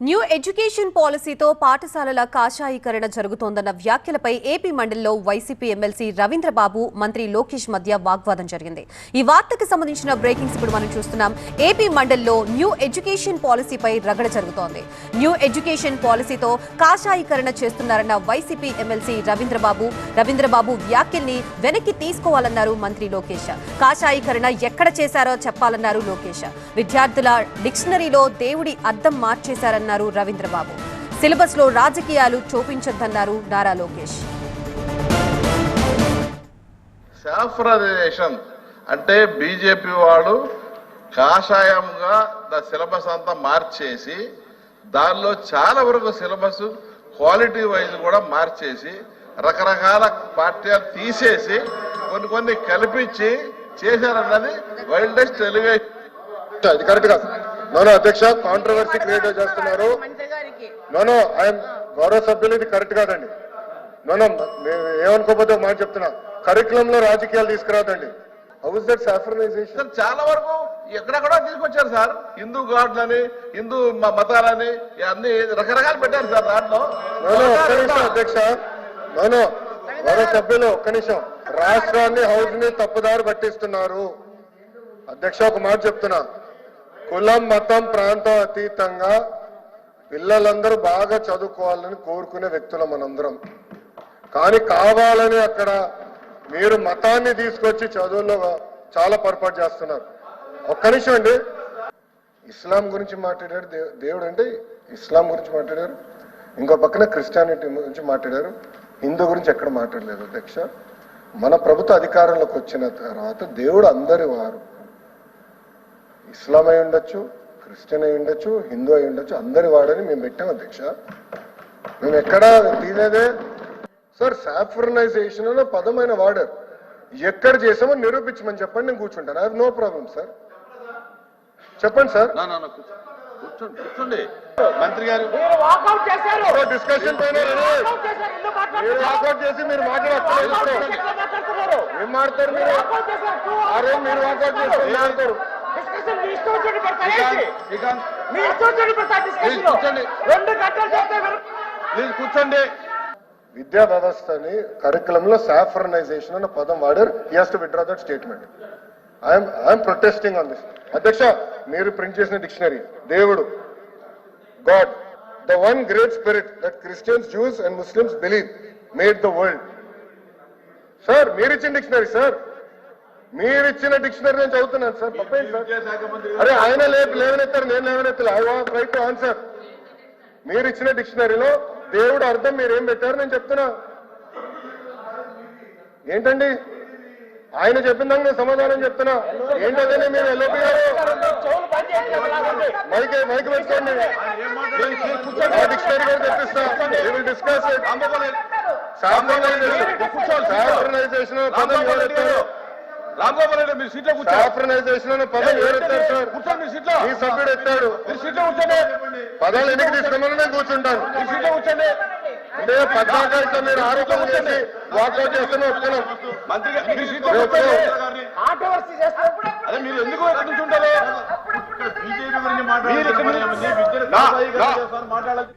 New education పాలసీతో పాఠశాలల కాషాయీకరణ జరుగుతోందన్న వ్యాఖ్యలపై ఏపీ మండలిలో వైసీపీ ఎమ్మెల్సీ రవీంద్రబాబు మంత్రి లోకేష్ మధ్య వాగ్వాదం జరిగింది. ఈ వార్తకు సంబంధించిన బ్రేకింగ్స్ ఇప్పుడు మనం చూస్తున్నాం. ఏపీ మండలిలో న్యూ ఎడ్యుకేషన్ పాలసీపై రగడ జరుగుతోంది. న్యూ ఎడ్యుకేషన్ పాలసీతో కాషాయీకరణ చేస్తున్నారన్న వైసీపీ ఎమ్మెల్సీ రవీంద్రబాబు వ్యాఖ్యల్ని వెనక్కి తీసుకోవాలన్నారు మంత్రి లోకేష్. కాషాయీకరణ ఎక్కడ చేశారో చెప్పాలన్నారు లోకేష్. విద్యార్థుల డిక్షనరీలో దేవుడి అర్థం మార్చేశారన్నారు రవీంద్రబాబు. సిలబస్ లో రాజకీయాలు చూపించొద్దన్నారు నారా లోకేష్. సాఫ్రనైజేషన్ అంటే బీజేపీ వాడు కాషాయంగా సిలబస్ అంతా మార్చేసి దానిలో చాలా వరకు సిలబస్ క్వాలిటీ వైజ్ కూడా మార్చేసి రకరకాల పాఠ్యాలు తీసేసి కొన్ని కల్పించి చేశారన్నది వైల్డెస్ట్ ఎలివేషన్. అది కరెక్ట్ గా నోనో అధ్యక్ష కాంట్రవర్సీ క్రియేట్ చేస్తున్నారు. నోనో ఐఎమ్ గౌరవ సభ్యులు ఇది కరెక్ట్ కాదండి. నోనో ఏమనుకోకపోతే మాట చెప్తున్నా, కరికులం లో రాజకీయాలు తీసుకురాదండి. How is that saffronisation? చాలా వరకు ఎక్కడెక్కడ తీసుకొచ్చారు సార్. హిందూ గాడ్లని, హిందూ మతాలని అన్ని రకరకాలు పెట్టారు సార్ దాంట్లో. నోనో ఒక్క నిమిషం అధ్యక్ష, నోనో గౌరవ సభ్యులు ఒక్క నిమిషం. రాష్ట్రాన్ని హౌస్ ని తప్పుదారి పట్టిస్తున్నారు. అధ్యక్ష ఒక మాట చెప్తున్నా, కులం మతం ప్రాంతం అతీతంగా పిల్లలందరూ బాగా చదువుకోవాలని కోరుకునే వ్యక్తులు మనందరం. కానీ కావాలని అక్కడ మీరు మతాన్ని తీసుకొచ్చి చదువుల్లో చాలా పొరపాటు చేస్తున్నారు. ఒక్క నిమిషం అండి. ఇస్లాం గురించి మాట్లాడారు దేవుడు, అంటే ఇస్లాం గురించి మాట్లాడారు, ఇంకో పక్కన క్రిస్టియానిటీ గురించి మాట్లాడారు, హిందూ గురించి ఎక్కడ మాట్లాడలేదు. అధ్యక్ష, మన ప్రభుత్వ అధికారంలోకి వచ్చిన తర్వాత దేవుడు అందరి వారు, ఇస్లాం అయి ఉండొచ్చు, క్రిస్టియన్ అయి ఉండొచ్చు, హిందూ అయి ఉండొచ్చు, అందరి వాడని మేము పెట్టాం అధ్యక్ష. మేము ఎక్కడా తీరేదే సార్. సాఫ్రనైజేషన్ అనే పదమైన వాడారు, ఎక్కడ చేసామో నిరూపించమని చెప్పండి, నేను కూర్చుంటాను. I have no problem sir. చెప్పండి సార్. కూర్చోండి మంత్రి గారు. డిస్కషన్ పైన వాకౌట్ చేసి మీరు మాట్లాడతారు. ఏం మాట్లాడతారు మీరు? అరే మీరు వాకౌట్ చేసి మాట్లాడతారు. కూర్చోండి. విద్యా వ్యవస్థని కరికులంలో సాఫ్రనైజేషన్ అన్న పదం వాడారు. He has to withdraw that statement. I'm protesting on this. అధ్యక్ష, మీరు ప్రింట్ చేసిన డిక్షనరీ దేవుడు, God, the one great spirit that Christians, juice and Muslims believe made the world. Sir మీరు ఇచ్చిన డిక్షనరీ సార్, మీరు ఇచ్చిన డిక్షనరీ నేను చదువుతున్నాను సార్. తప్పేంటి సార్? అరే ఆయన లేవనెత్తారు, నేను లేవనెత్తాను. I want right to answer. మీరు ఇచ్చిన డిక్షనరీలో దేవుడు అర్థం మీరు ఏం పెట్టారు నేను చెప్తున్నా. ఏంటండి ఆయన చెప్పిన దానికి నేను సమాధానం చెప్తున్నా. ఏంటంటే మీరు ఎల్ఓపి గారు మైక్ పెట్టుకోండి. డిక్షనరీ కూడా తెప్పిస్తా. డిస్కస్ సాఫ్రనైజేషన్ పదం ఎవరెత్తారు? రాంగోపాల్ రెడ్డి మీరు సీట్లో కూర్చోండి. సాఫ్రనైజేషన్ అనే పదం ఎవరెత్తారు సార్? కూర్చోండి మీ సీట్లో. ఈ సభ్యుడు ఎత్తాడు. మీరు సీట్లో కూర్చోండి. పదాలు ఎన్నిక తీసుకోమని నేను కూర్చుంటాను. మీ సీట్లో కూర్చోండి. అంటే పద్నాలుగు మీరు ఆరోపణ చేసి వాకౌట్ చేస్తూనే వస్తున్నాం. మంత్రి గారు మీరు సీట్లో కూర్చోండి. అదే మీరు ఎందుకు కూర్చుంటారు? బీజేపీ గురించి మాట్లాడాలి.